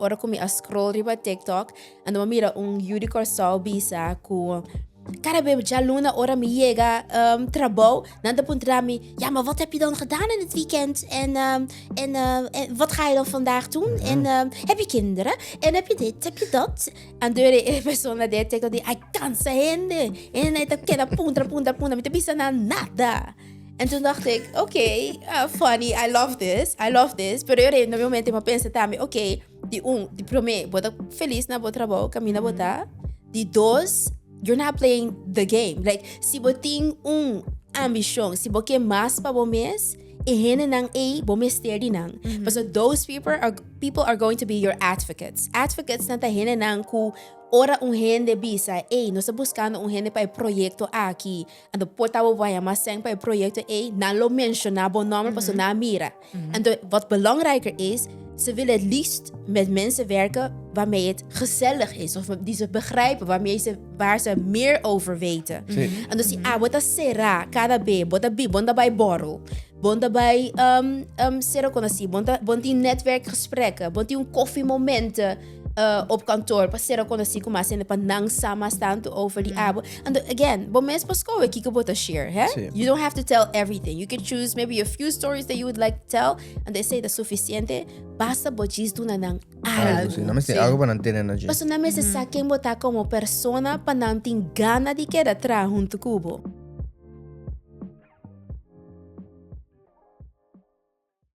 ora kumi a scroll riba TikTok, en dan mira Yuri Corsal bisa ku cara baby ja luna ora mi llega trabajo, dan puntra mi, ja maar wat heb je dan gedaan in het weekend en wat ga je dan vandaag doen en heb je kinderen en heb je dit, heb je dat en de persona de TikTok die I can't gente en hij dat kena punta mi te bisa na nada. En toen dacht ik, oké, funny, I love this. Pero yo no momento me pensé también, oké, die prome, bota feliz na bota trabajo, camina bota. Die dos, you're not playing the game. Like, si boting ambition, si boke mas pa bomes, ihene nang bomes sterdi nang. But so those people are going to be your advocates. Advocates na tahene nang ku ora gente bisa, nós estamos buscando gente para o projeto aqui. Então, portava vai mas sem para o projeto, não lo mencionava o nome, para na mira. En wat belangrijker is, ze willen het liefst met mensen werken waarmee het gezellig is. Of die ze begrijpen, waar ze meer over weten. En dus bota será, cada vez, bota bij borrel. Bonda bij será conheci, bonda netwerkgesprekken, bonda koffiemomenten. Op kantoor, pasera kono si kumasin pa nang sama stand over die abo. And again, bomes pasko we kika bota share, hè? You don't have to tell everything. You can choose maybe a few stories that you would like to tell, and they say that's suficiente. Basta bochis tu na nang algo. Sí, no me algo para mantener energy. Paso na me se saquen bota como persona pa nang ting gana di queda tra junto kubo.